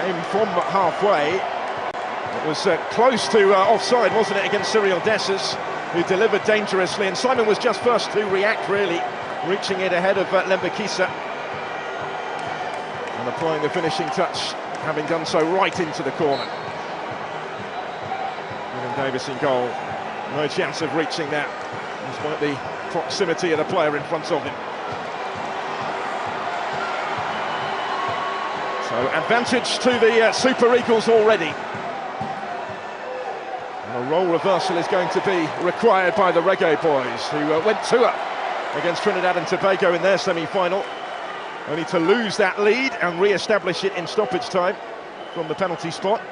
came from halfway. It was close to offside, wasn't it, against Cyril Dessers, who delivered dangerously, and Simon was just first to react, really, reaching it ahead of Lembakisa and applying the finishing touch, having done so right into the corner. William Davis in goal, no chance of reaching that, despite the proximity of the player in front of him. So advantage to the Super Eagles already. And a role reversal is going to be required by the Reggae boys, who went 2-up against Trinidad and Tobago in their semi-final, only to lose that lead and re-establish it in stoppage time from the penalty spot.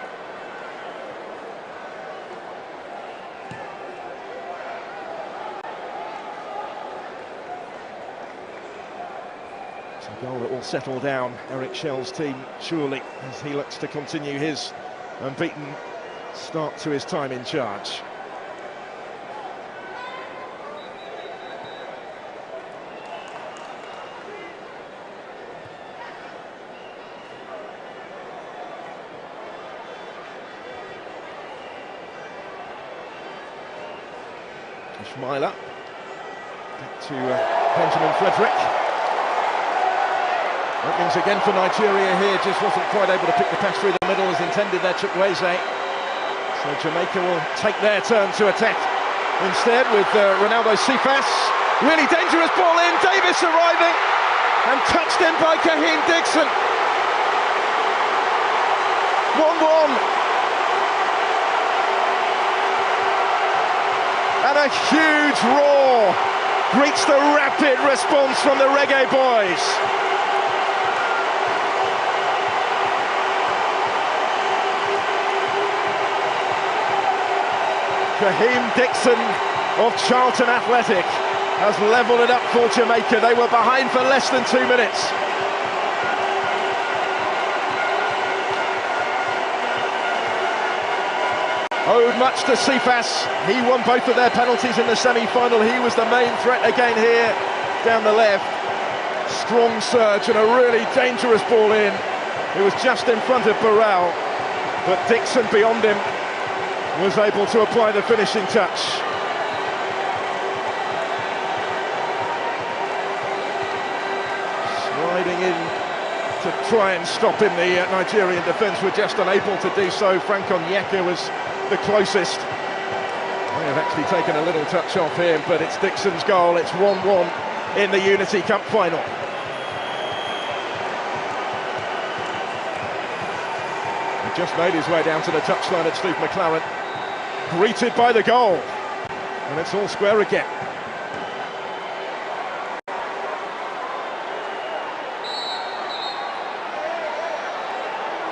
It's a goal that will settle down Eric Shell's team, surely, as he looks to continue his unbeaten start to his time in charge. Schmeiler, back to Benjamin Frederick. Openings again for Nigeria here, just wasn't quite able to pick the pass through the middle as intended there, Chukwueze. So Jamaica will take their turn to attack instead with Ronaldo Cephas. Really dangerous ball in, Davis arriving and touched in by Kaheem Dixon. 1-1. And a huge roar greets the rapid response from the Reggae boys. Kaheem Dixon of Charlton Athletic has levelled it up for Jamaica. They were behind for less than 2 minutes. Owed much to Cephas. He won both of their penalties in the semi-final. He was the main threat again here, down the left. Strong surge and a really dangerous ball in. It was just in front of Burrell, but Dixon beyond him was able to apply the finishing touch. Sliding in to try and stop him, the Nigerian defence were just unable to do so. Frank Onyeka was the closest. They have actually taken a little touch off him, but it's Dixon's goal. It's 1-1 in the Unity Cup final. He just made his way down to the touchline at Steve McLaren, greeted by the goal, and it's all square again.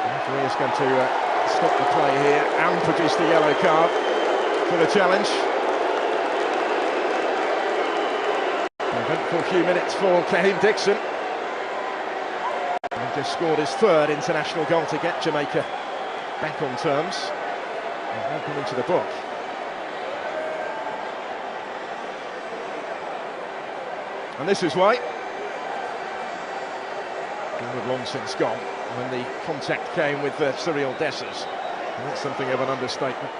The referee is going to stop the play here and produce the yellow card for the challenge. An eventful few minutes for Kaheem Dixon. He just scored his third international goal to get Jamaica back on terms. He's now come into the book. And this is why. He had long since gone when the contact came with Cyril Dessers. And that's something of an understatement.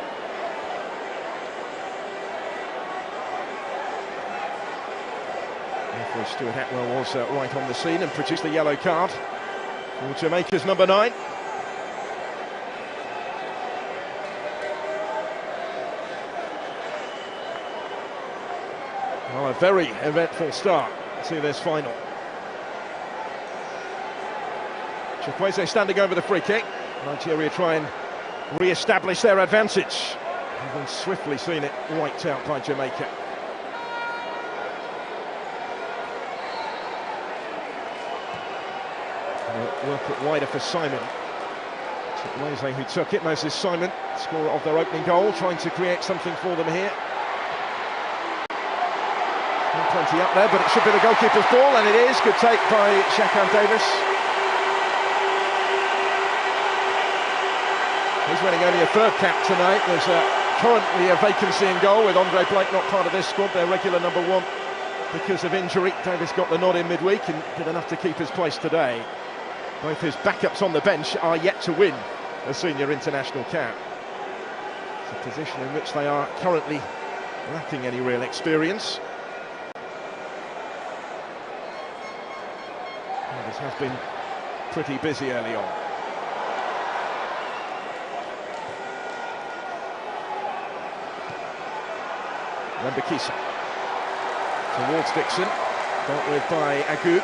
Referee Stuart Atwell was right on the scene and produced the yellow card for Jamaica's number 9. Well, a very eventful start to this final. Chukwueze standing over the free kick. Nigeria try and re-establish their advantage. Having swiftly seen it wiped out by Jamaica. Work it wider for Simon. Chukwueze who took it. Moses Simon, scorer of their opening goal, trying to create something for them here. Plenty up there, but it should be the goalkeeper's ball, and it is. Good take by Shakan Davis. He's winning only a third cap tonight. There's currently a vacancy in goal with Andre Blake not part of this squad, their regular number 1 because of injury. Davis got the nod in midweek and did enough to keep his place today. Both his backups on the bench are yet to win a senior international cap. It's a position in which they are currently lacking any real experience. And this has been pretty busy early on. Kisa towards Dixon, dealt with by Agu.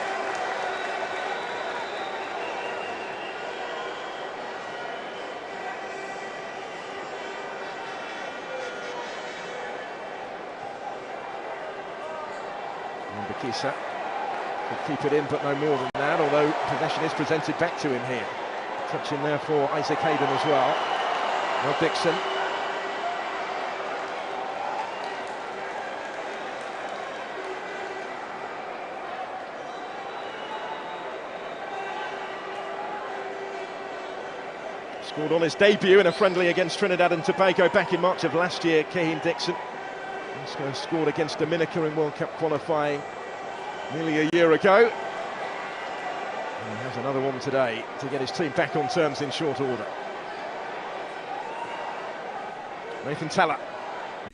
Kisa could keep it in, but no more than that, although possession is presented back to him here. Touch in there for Isaac Hayden as well. Now Dixon. Scored on his debut in a friendly against Trinidad and Tobago back in March of last year, Kaheem Dixon. Also scored against Dominica in World Cup qualifying nearly a year ago. And he has another one today to get his team back on terms in short order. Nathan Teller.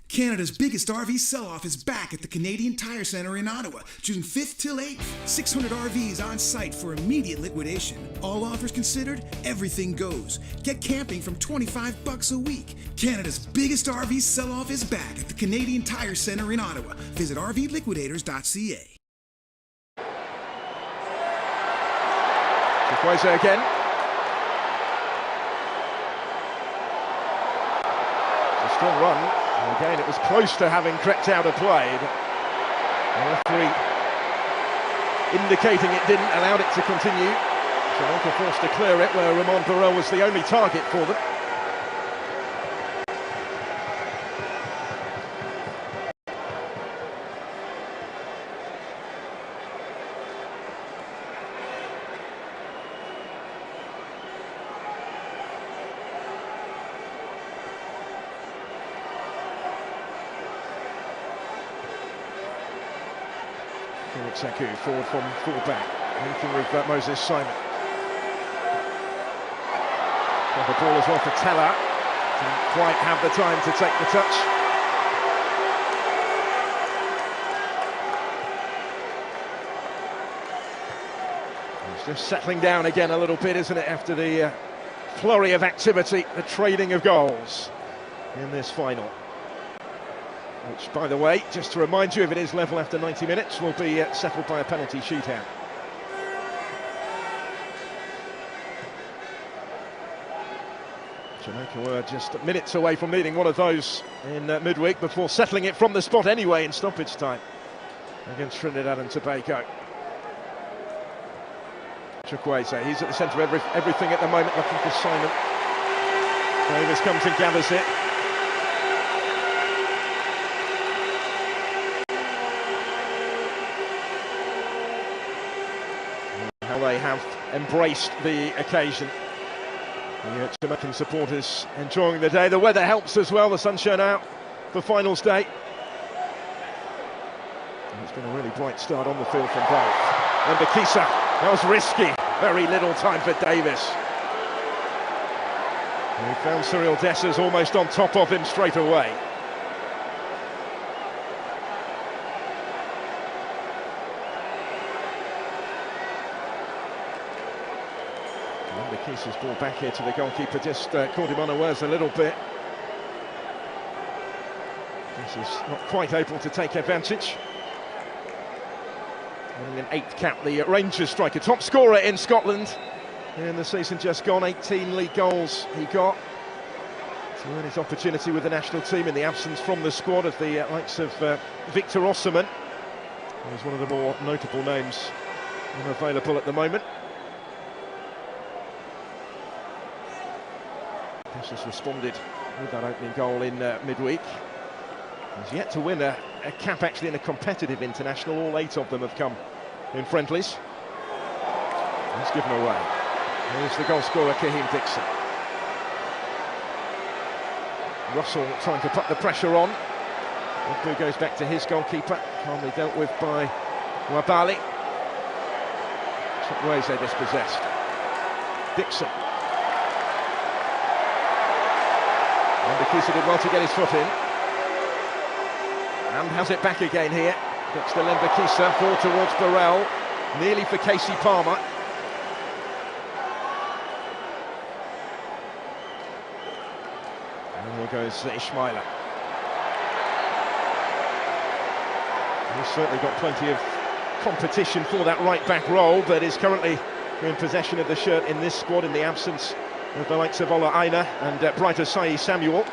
Canada's biggest RV sell-off is back at the Canadian Tire Centre in Ottawa, June 5th till 8th. 600 RVs on site for immediate liquidation. All offers considered, everything goes. Get camping from $25 a week. Canada's biggest RV sell-off is back at the Canadian Tire Centre in Ottawa. Visit rvliquidators.ca. Chikwueze again. It's a strong run. And again, it was close to having crept out of play, but the referee indicating it didn't, allowed it to continue. Jamaica forced to clear it, where Ramon Burrell was the only target for them. Saku forward from full-back, linking with Moses Simon. Got the ball as well for Teller. Didn't quite have the time to take the touch. It's just settling down again a little bit, isn't it, after the flurry of activity, the trading of goals in this final. Which, by the way, just to remind you, if it is level after 90 minutes, will be settled by a penalty shootout. Jamaica were just minutes away from needing one of those in midweek before settling it from the spot anyway in stoppage time against Trinidad and Tobago. Chikwueze, he's at the centre of everything at the moment, looking for Simon. Davis comes and gathers it. They have embraced the occasion. The Jamaican supporters enjoying the day. The weather helps as well, the sun shone out for finals day. And it's been a really bright start on the field from both. And Kisa, that was risky. Very little time for Davis. And he found Cyril Dessers almost on top of him straight away. Kisa's ball back here to the goalkeeper, just caught him unawares a little bit. This is not quite able to take advantage. Winning an 8th cap, the Rangers striker, top scorer in Scotland in the season just gone. 18 league goals he got to earn his opportunity with the national team in the absence from the squad of the likes of Victor Osimhen. He's one of the more notable names available at the moment. Has responded with that opening goal in midweek. He's yet to win a cap actually in a competitive international. All 8 of them have come in friendlies. He's given away. Here's the goal scorer, Kaheem Dixon. Russell trying to put the pressure on. Ball goes back to his goalkeeper, calmly dealt with by Wabali. Chikwueze dispossessed. Dixon. And Bakisa did well to get his foot in. And has it back again here. Dexter Bakisa, ball towards Burrell. Nearly for Casey Palmer. And here goes Ismaila. He's certainly got plenty of competition for that right-back role, but is currently in possession of the shirt in this squad in the absence of the likes of Ola Aina and Bright Asai Samuel.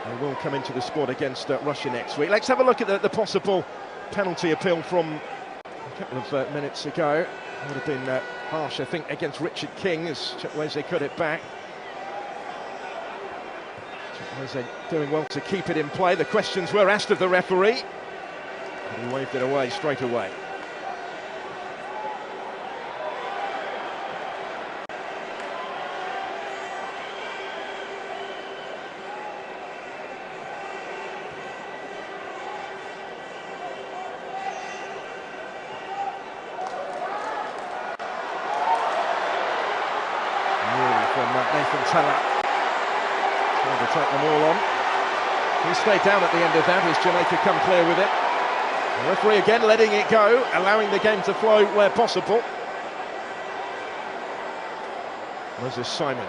He will come into the squad against Russia next week. Let's have a look at the possible penalty appeal from a couple of minutes ago. Would have been harsh, I think, against Richard King as Chukwueze cut it back. Chukwueze doing well to keep it in play. The questions were asked of the referee. He waved it away straight away. Trying to take them all on. He stayed down at the end of that as Jamaica come clear with it. The referee again letting it go, allowing the game to flow where possible. Moses Simon.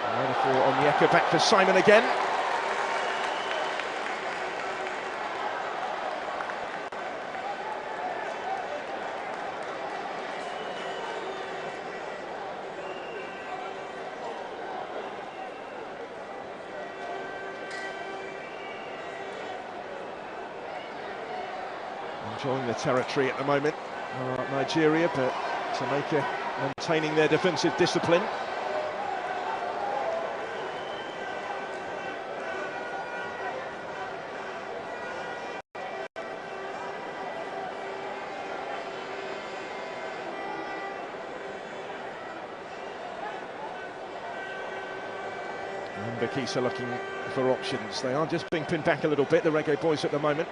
Another for Onyeka, back for Simon again. Enjoying the territory at the moment, Nigeria, but Jamaica maintaining their defensive discipline. And Bakisa looking for options. They are just being pinned back a little bit, the Reggae boys at the moment.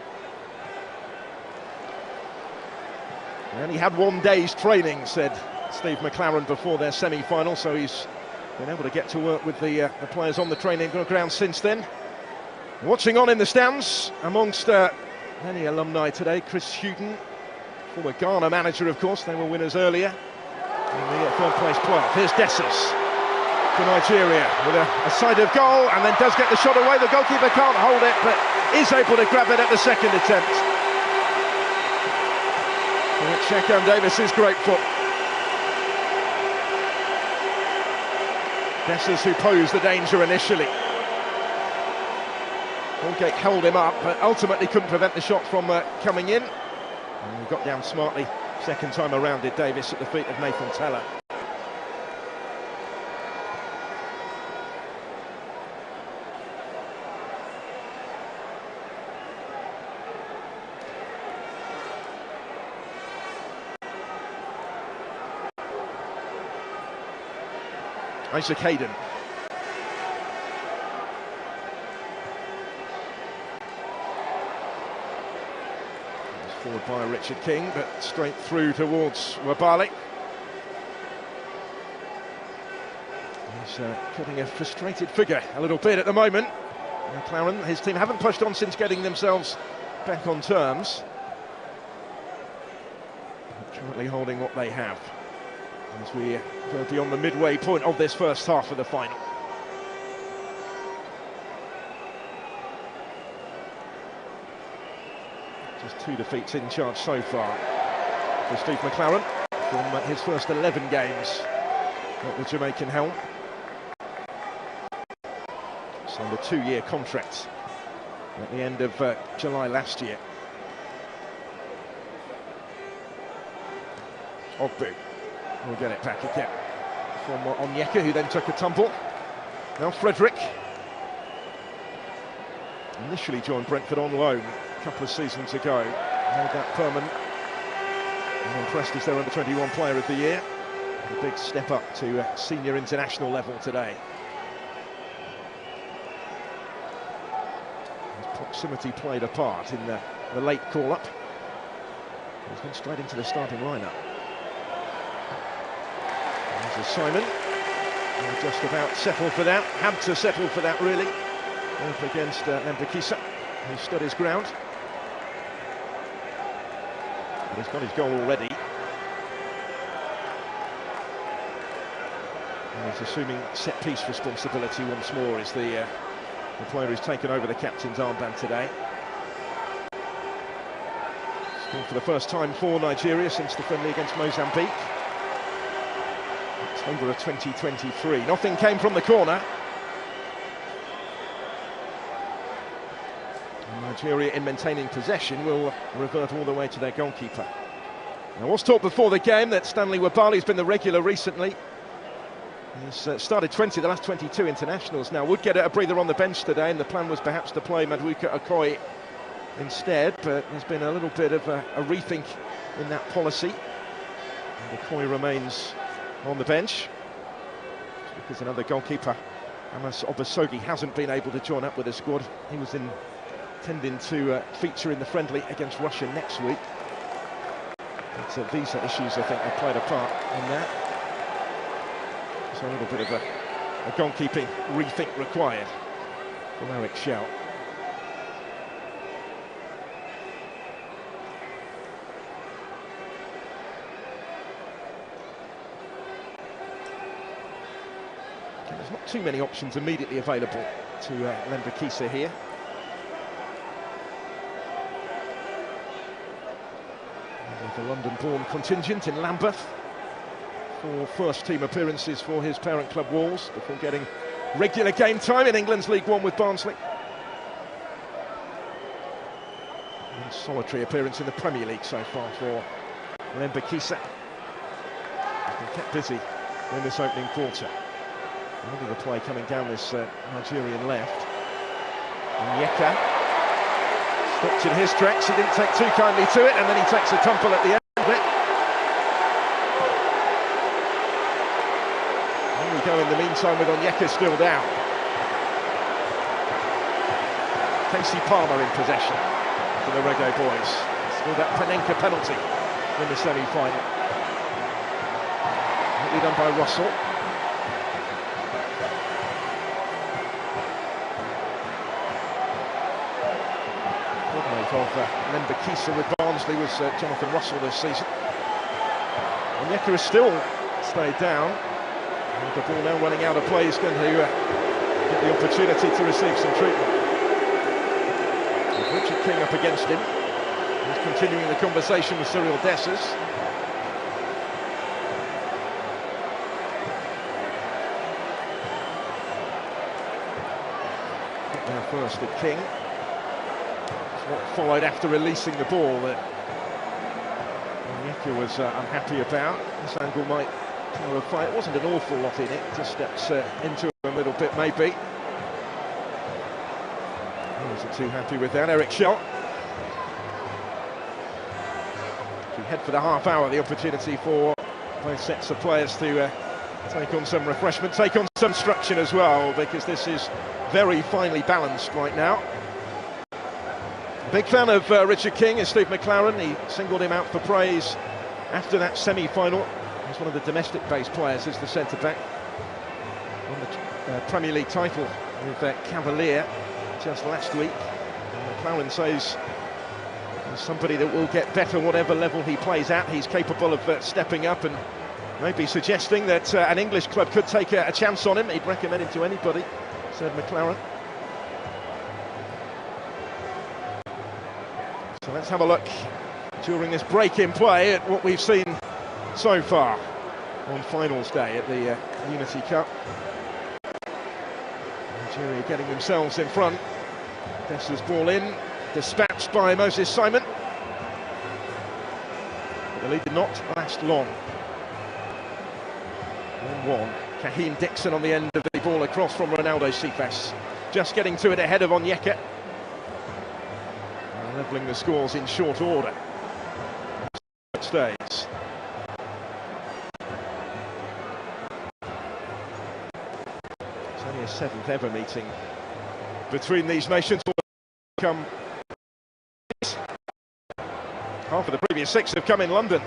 He only had 1 day's training, said Steve McLaren before their semi-final, so he's been able to get to work with the players on the training ground since then. Watching on in the stands, amongst many alumni today, Chris Houghton, former Ghana manager, of course. They were winners earlier in the third-place playoff. Here's Dessers for Nigeria with a side of goal, and then does get the shot away. The goalkeeper can't hold it, but is able to grab it at the second attempt. Shekham Davis's great foot. Dessers who posed the danger initially. Holgate held him up, but ultimately couldn't prevent the shot from coming in. And he got down smartly second time around, did Davis, at the feet of Nathan Teller. Isaac Hayden. Forward by Richard King, but straight through towards Wabali. He's cutting a frustrated figure a little bit at the moment. McLaren, his team haven't pushed on since getting themselves back on terms. Currently holding what they have as we go beyond the midway point of this first half of the final. Just 2 defeats in charge so far for Steve McLaren from his first 11 games at the Jamaican helm. Signed a 2-year contract at the end of July last year. Ogbu will get it back again from Onyeka, who then took a tumble. Now Frederick. Initially joined Brentford on loan a couple of seasons ago. Made that permanent. And impressed as their under-21 player of the year. A big step up to senior international level today. His proximity played a part in the late call-up. He's gone straight into the starting lineup. There's a Simon. Just about settled for that. Had to settle for that, really. Up against Lembekisa, who stood his ground. But he's got his goal already. And he's assuming set-piece responsibility once more as the player who's taken over the captain's armband today. Scored for the first time for Nigeria since the friendly against Mozambique. October of 2023. Nothing came from the corner. And Nigeria, in maintaining possession, will revert all the way to their goalkeeper. Now, I was talk before the game that Stanley Wabali's been the regular recently. He's started 20 the last 22 internationals. Now would get a breather on the bench today, and the plan was perhaps to play Maduka Okoye instead, but there's been a little bit of a rethink in that policy. And Okoye remains on the bench because another goalkeeper, Amos Obasogi, hasn't been able to join up with the squad. He was intending to feature in the friendly against Russia next week. But visa issues, I think, have played a part in that. So a little bit of a goalkeeping rethink required from Eric Schell. There's not too many options immediately available to Lembekisa here. With the London-born contingent in Lambeth. 4 first-team appearances for his parent club Wolves before getting regular game time in England's League One with Barnsley. And solitary appearance in the Premier League so far for Lembekisa. He's been kept busy in this opening quarter. Look at the play coming down this Nigerian left. Onyeka stopped in his tracks. He didn't take too kindly to it, and then he takes a tumble at the end of it. And we go in the meantime with Onyeka still down. Casey Palmer in possession for the Reggae boys. Still that Panenka penalty in the semi-final. Neatly done by Russell. Of Lembekisa with Barnsley was Jonathan Russell this season. Onyeka has still stayed down. And the ball now running out of play. He's going to get the opportunity to receive some treatment. With Richard King up against him. He's continuing the conversation with Cyril Dessers. Now first at King. What followed after releasing the ball that Onyeka was unhappy about. This angle might clarify. It wasn't an awful lot in it, just steps into him a little bit maybe. He wasn't too happy with that. Eric Schell. We head for the half hour, the opportunity for both sets of players to take on some refreshment, take on some instruction as well, because this is very finely balanced right now. Big fan of Richard King is Steve McLaren. He singled him out for praise after that semi-final. He's one of the domestic-based players as the centre-back. Won the Premier League title with Cavalier just last week. And McLaren says he's somebody that will get better whatever level he plays at. He's capable of stepping up, and maybe suggesting that an English club could take a chance on him. He'd recommend him to anybody, said McLaren. So let's have a look during this break in play at what we've seen so far on finals day at the Unity Cup. Nigeria getting themselves in front. Dessers ball in, dispatched by Moses Simon. But the lead did not last long. 1-1. Kahim Dixon on the end of the ball across from Ronaldo Cephas. Just getting to it ahead of Onyeka. Levelling the scores in short order. Stays. It's only a 7th ever meeting between these nations. Half of the previous 6 have come in London.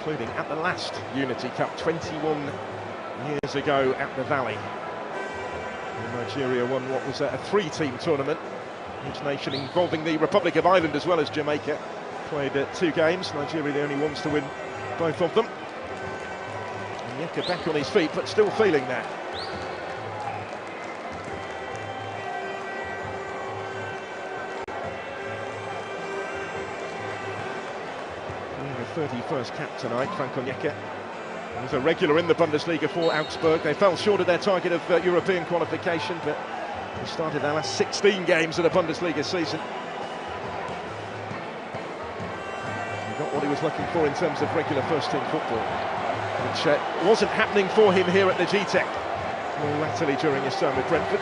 including at the last Unity Cup 21 years ago at the Valley. And Nigeria won what was a three-team tournament. Each nation involving the Republic of Ireland as well as Jamaica played 2 games. Nigeria the only ones to win both of them. And Yeka back on his feet, but still feeling that. The 31st cap tonight, Franco Onyeka. He was a regular in the Bundesliga for Augsburg. They fell short of their target of European qualification, but they started their last 16 games of the Bundesliga season. He got what he was looking for in terms of regular first-team football, which wasn't happening for him here at the GTEC, more latterly during his time with Brentford.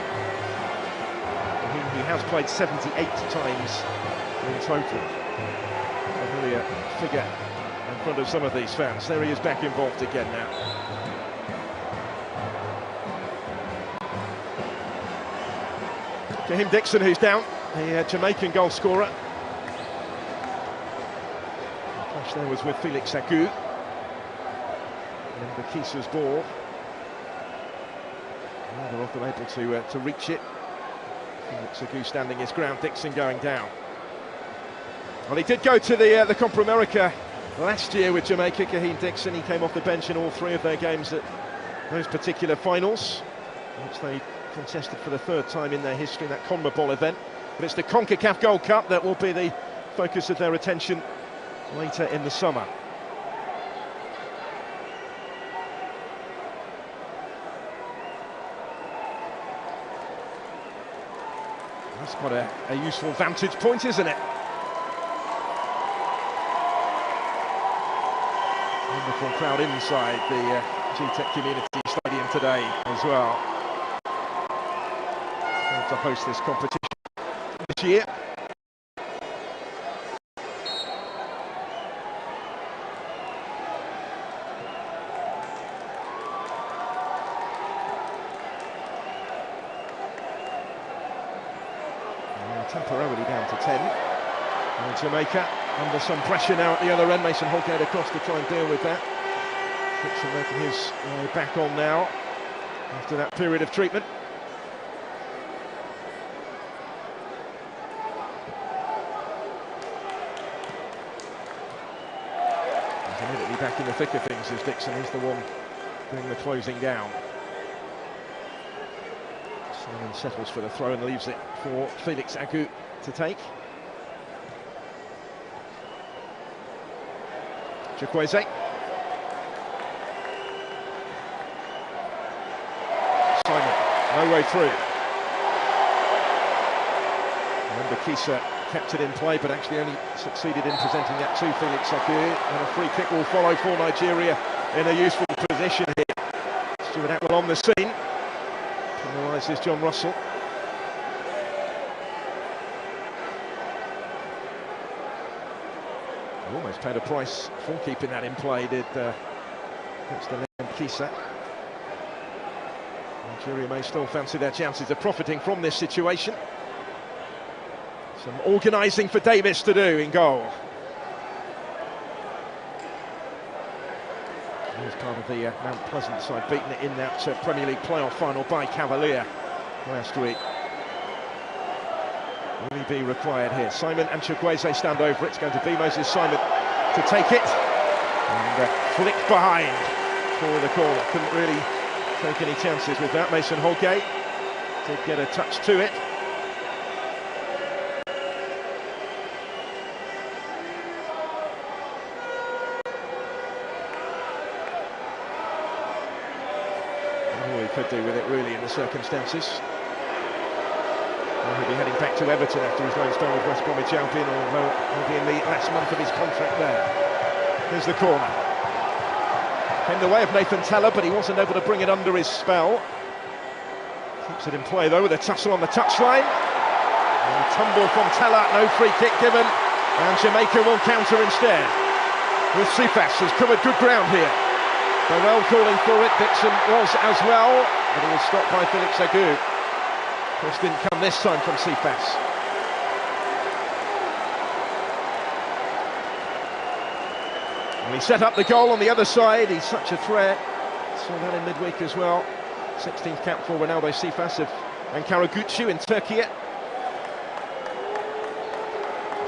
He has played 78 times in total. A familiar figure in front of some of these fans. There he is back involved again now. Jaheim Dixon, who's down, the Jamaican goal scorer. The clash there was with Felix Agu. And Bakisa's ball. Neither of them able to reach it. Felix Agu standing his ground, Dixon going down. Well, he did go to the Copa America last year with Jamaica, Jaheim Dixon. He came off the bench in all 3 of their games at those particular finals, which they contested for the 3rd time in their history, that CONMEBOL event. But it's the CONCACAF Gold Cup that will be the focus of their attention later in the summer. That's quite a useful vantage point, isn't it? Wonderful crowd inside the GTEC Community Stadium today as well. To host this competition this year. Temporarily down to 10. And Jamaica under some pressure now at the other end. Mason Holgate across to try and deal with that. Dixon making his way back on now after that period of treatment. He's immediately back in the thick of things as Dixon is the one doing the closing down. Simon settles for the throw and leaves it for Felix Agu to take. Chukwueze. Simon, no way through. And Bakisa kept it in play, but actually only succeeded in presenting that to Felix Agu. And a free kick will follow for Nigeria in a useful position here. Stuart Atwell on the scene. Penalises John Russell. Almost paid a price for keeping that in play, did Kisa. Nigeria may still fancy their chances of profiting from this situation. Some organising for Davis to do in goal. He was part of the Mount Pleasant side, beaten it in that Premier League playoff final by Cavalier last week. Will he be required here? Simon and Chukwueze stand over it. It's going to be Moses Simon to take it. And flick behind for the corner. Couldn't really take any chances with that. Mason Holgate did get a touch to it. All he could do with it really in the circumstances. He'll be heading back to Everton after his loan spell with West Bromwich Albion, although he'll be in the last month of his contract there. Here's the corner. Came the way of Nathan Teller, but he wasn't able to bring it under his spell. Keeps it in play though with a tussle on the touchline. And tumble from Teller, no free kick given, and Jamaica will counter instead. With Sifas has covered good ground here. Burrell calling for it, Dixon was as well, but he was stopped by Felix Agu. Cross didn't come this time from Sifas. And he set up the goal on the other side. He's such a threat. Saw that in midweek as well. 16th cap for Ronaldo Sifas of Ankara-Gucci in Turkey.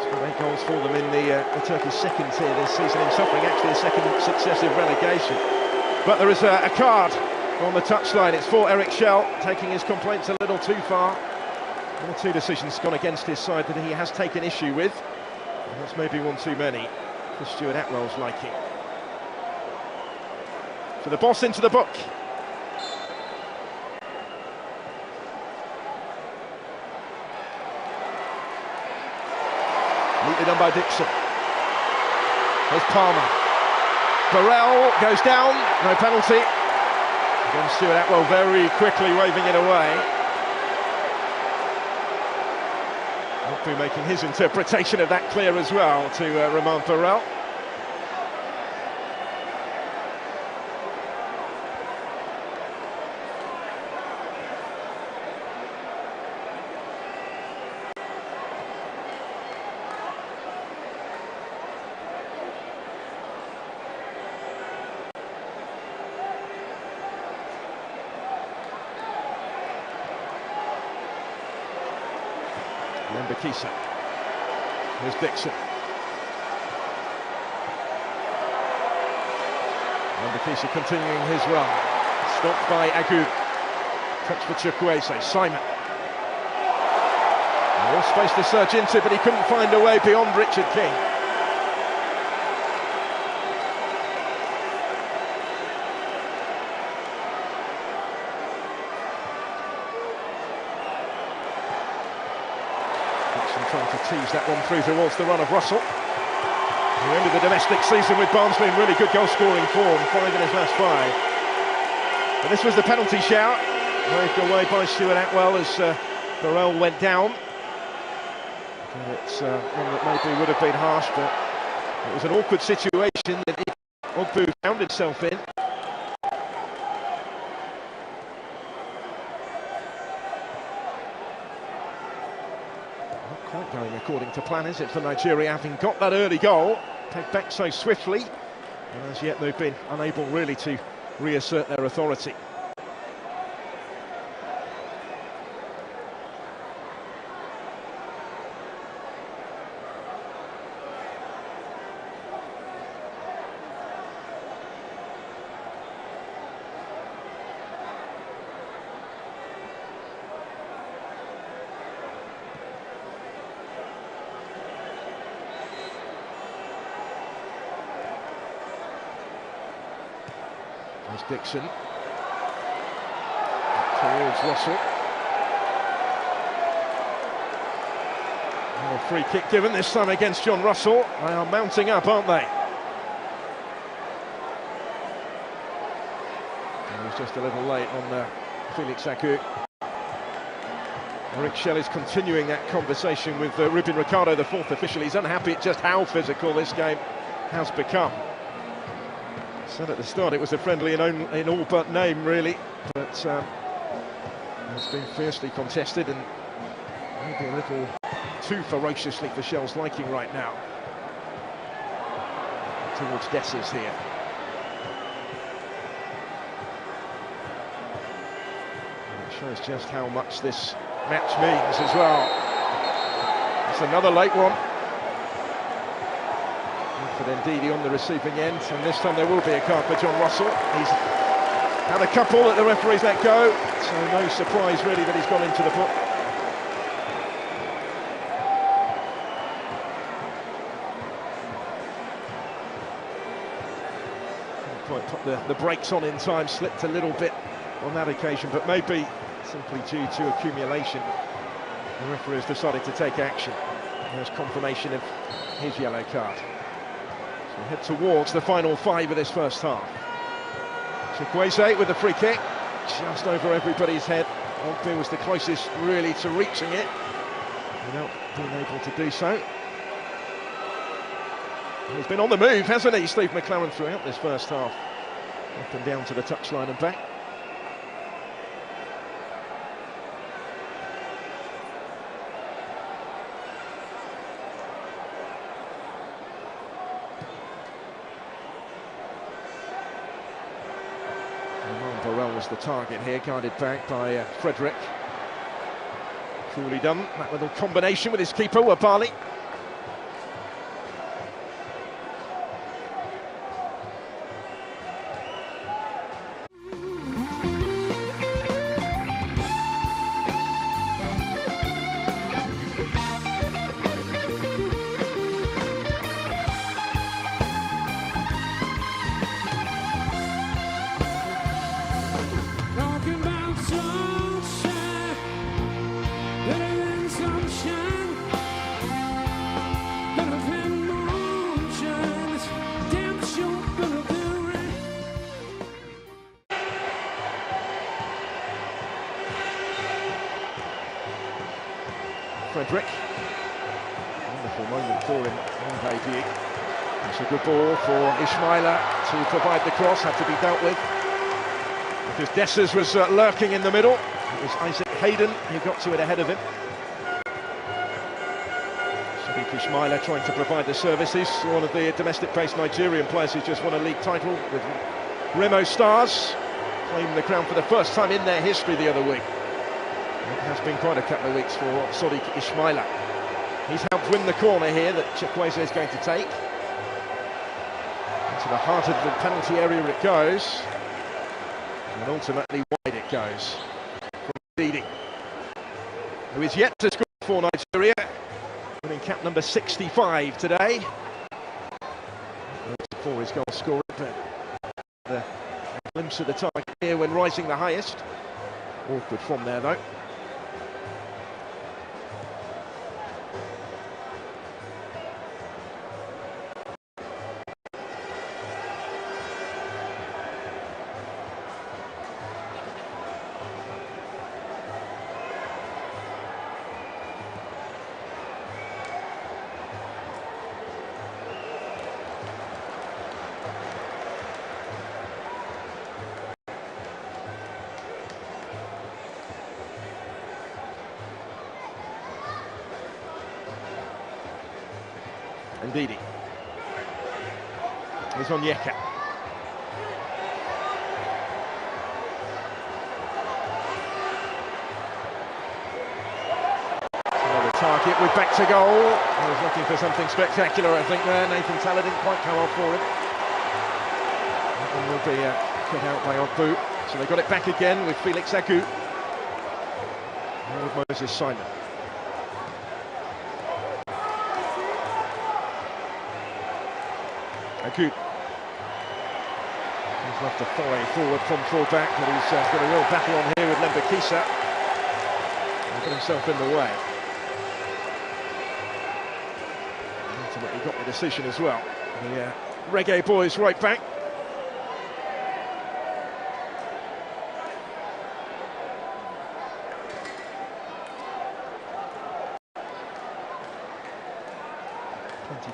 Scored 8 goals for them in the Turkish second tier this season, in suffering actually a second successive relegation. But there is a card on the touchline. It's for Eric Schell, taking his complaints a little too far. 1 or 2 decisions gone against his side that he has taken issue with. And that's maybe one too many for Stuart Atwell's liking. So the boss into the book. Neatly done by Dixon. There's Palmer. Burrell goes down, no penalty. Again, Stuart Atwell very quickly waving it away. Hopefully making his interpretation of that clear as well to Romain Burrell. Mbakisa. Here's Dixon. Mbakisa continuing his run. Stopped by Agu. Touch for Chukwueze. Simon. More space to surge into, but he couldn't find a way beyond Richard King. Trying to tease that one through towards the run of Russell, who ended the domestic season with Barnsley in really good goal-scoring form, 5 in his last 5. But this was the penalty shout, waved away by Stuart Atwell as Burrell went down. It's one that maybe would have been harsh, but it was an awkward situation that Ogbu found himself in. Quite going according to plan, is it, for Nigeria, having got that early goal, pegged back so swiftly, and as yet they've been unable really to reassert their authority. There's Dixon towards Russell. And a free kick given, this time against John Russell. They are mounting up, aren't they? He was just a little late on Felix Agu. Eric Schell is continuing that conversation with Ruben Ricardo, the 4th official. He's unhappy at just how physical this game has become. Said at the start it was a friendly in all but name, really, but it's been fiercely contested and maybe a little too ferociously for Shell's liking right now. Towards Dessers here. And it shows just how much this match means as well. It's another late one. But Ndidi on the receiving end, and this time there will be a card for John Russell. He's had a couple that the referees let go, so no surprise really that he's gone into the book. Didn't quite put the brakes on in time, slipped a little bit on that occasion, but maybe simply due to accumulation, the referee has decided to take action. There's confirmation of his yellow card. We head towards the final 5 of this first half. Chukwueze with the free kick, just over everybody's head. Ogbu was the closest really to reaching it, without being able to do so. And he's been on the move, hasn't he, Steve McLaren, throughout this first half. Up and down to the touchline and back. Borrell was the target here, guarded back by Frederick. Coolly done, that little combination with his keeper, Wabali. Frederick, wonderful moment for him on debut. It's a good ball for Ismaila to provide the cross, had to be dealt with because Dessers was lurking in the middle. It was Isaac Hayden who got to it ahead of him. Sadiq Ismaila trying to provide the services, one of the domestic-based Nigerian players who's just won a league title with Remo Stars, claimed the crown for the first time in their history the other week. It has been quite a couple of weeks for Sadiq Ismaila. He's helped win the corner here that Chukwueze is going to take. Into the heart of the penalty area it goes. And ultimately wide it goes. From Ndidi, who is yet to score for Nigeria. Winning cap number 65 today. For his goal scorer, but the glimpse of the target here when rising the highest. Awkward from there though. Ndidi. He's on Yeka. Another target with back to goal. He was looking for something spectacular, I think, there. Nathan Teller didn't quite come off for him. That one will be cut out by Ogbu. So they got it back again with Felix Agu. And with Moses Simon. Agut. He's left a foray forward from full-back, but he's got a real battle on here with Lembakisa. He's got himself in the way. Ultimately got the decision as well. The Reggae boys right back.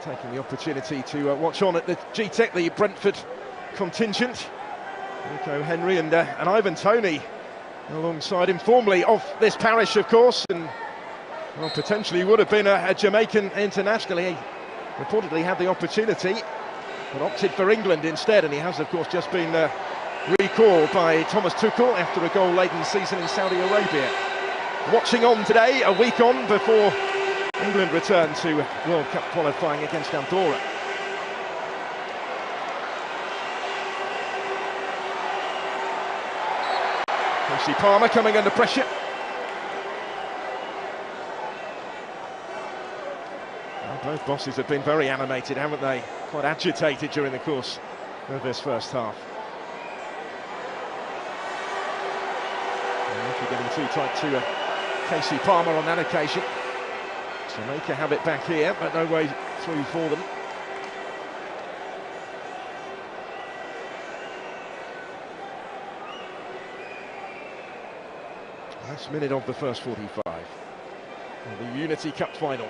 Taking the opportunity to watch on at the G-Tech, the Brentford contingent. Nico Henry and Ivan Toney alongside him, formerly of this parish, of course, and well, potentially would have been a Jamaican international. He reportedly had the opportunity, but opted for England instead, and he has, of course, just been recalled by Thomas Tuchel after a goal-laden season in Saudi Arabia. Watching on today, a week on before England return to World Cup qualifying against Andorra. Casey Palmer coming under pressure. Well, both bosses have been very animated, haven't they? Quite agitated during the course of this first half. If you're getting too tight to Casey Palmer on that occasion. Jamaica have it back here, but no way through for them. Last minute of the first 45. The Unity Cup final.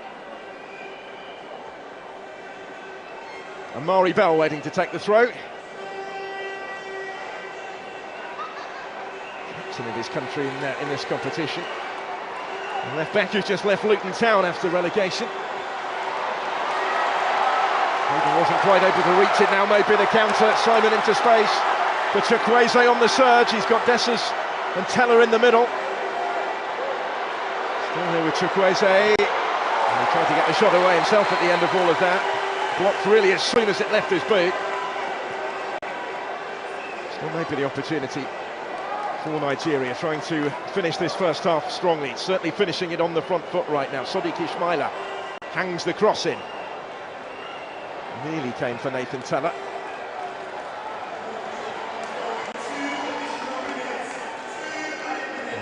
Amari Bell waiting to take the throw. Captain of his country in this competition. The left back who's just left Luton Town after relegation. Hayden wasn't quite able to reach it now, maybe the counter. Simon into space. for Chukwueze on the surge. He's got Dessers and Teller in the middle. Still here with Chukwueze. And he tried to get the shot away himself at the end of all of that. Blocked really as soon as it left his boot. Still maybe the opportunity for Nigeria, trying to finish this first half strongly. Certainly finishing it on the front foot right now. Sadiq Ismaila hangs the cross in. Nearly came for Nathan Teller.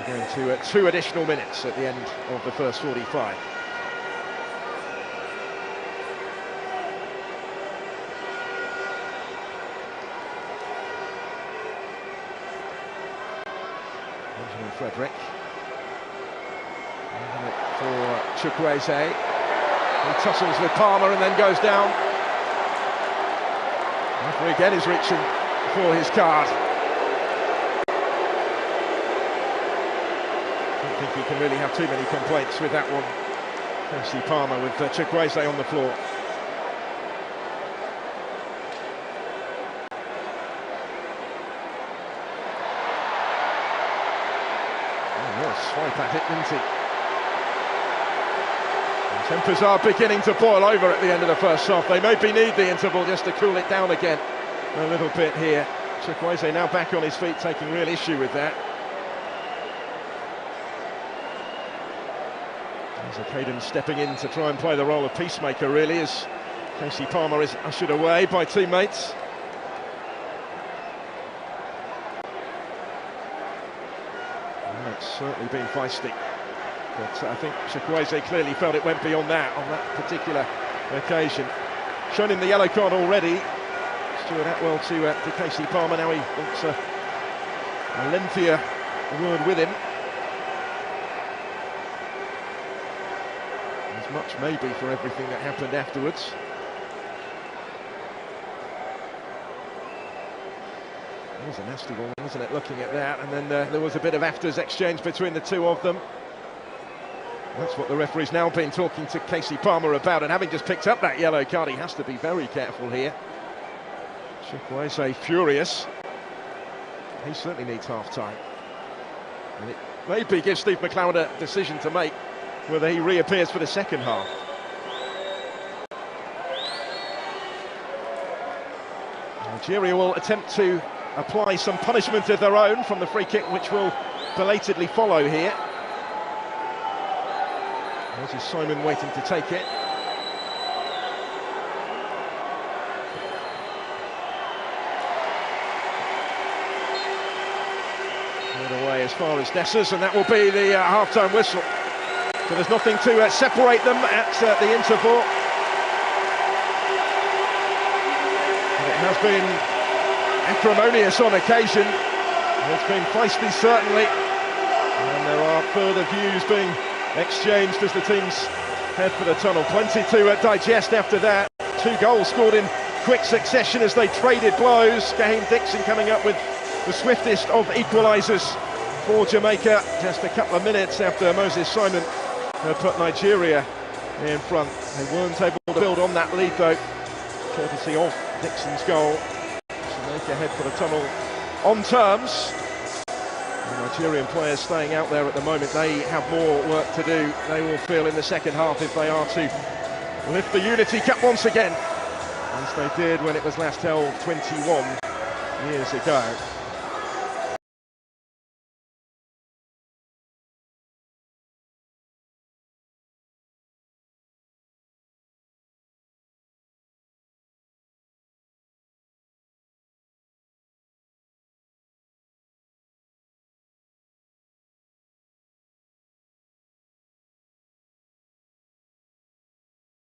We're going to 2 additional minutes at the end of the first 45. Benjamin Frederick. For Chukwueze. He tussles with Palmer and then goes down. Referee again is reaching for his card. I don't think he can really have too many complaints with that one. Casey Palmer with Chukwueze on the floor. Swipe at it, didn't he? And tempers are beginning to boil over at the end of the first half. They maybe need the interval just to cool it down again a little bit here. Chukwueze now back on his feet, taking real issue with that. There's Caden stepping in to try and play the role of peacemaker, really, as Casey Palmer is ushered away by teammates. It's certainly been feisty, but I think Chukwueze clearly felt it went beyond that on that particular occasion. Shown him the yellow card already. Stuart Atwell to Casey Palmer. Now he wants a lengthier word with him. As much maybe for everything that happened afterwards. It was a nasty one, wasn't it, looking at that, and then there was a bit of afters exchange between the two of them. That's what the referee's now been talking to Casey Palmer about, and having just picked up that yellow card, he has to be very careful here. Chukwueze furious. He certainly needs half-time. And it maybe gives Steve McLeod a decision to make, whether he reappears for the second half. Nigeria will attempt to apply some punishment of their own from the free kick, which will belatedly follow here. There's Simon waiting to take it. Right away as far as Dessers, and that will be the half-time whistle. So there's nothing to separate them at the interval. And it has been acrimonious on occasion. It's been feisty, certainly, and there are further views being exchanged as the teams head for the tunnel. Plenty to digest after that. 2 goals scored in quick succession as they traded blows. Gaheem Dixon coming up with the swiftest of equalisers for Jamaica, just a couple of minutes after Moses Simon had put Nigeria in front. They weren't able to build on that lead, though, courtesy of Dixon's goal. Jamaica head for the tunnel on terms. The Nigerian players staying out there at the moment, they have more work to do. They will feel in the second half if they are to lift the Unity Cup once again, as they did when it was last held 21 years ago.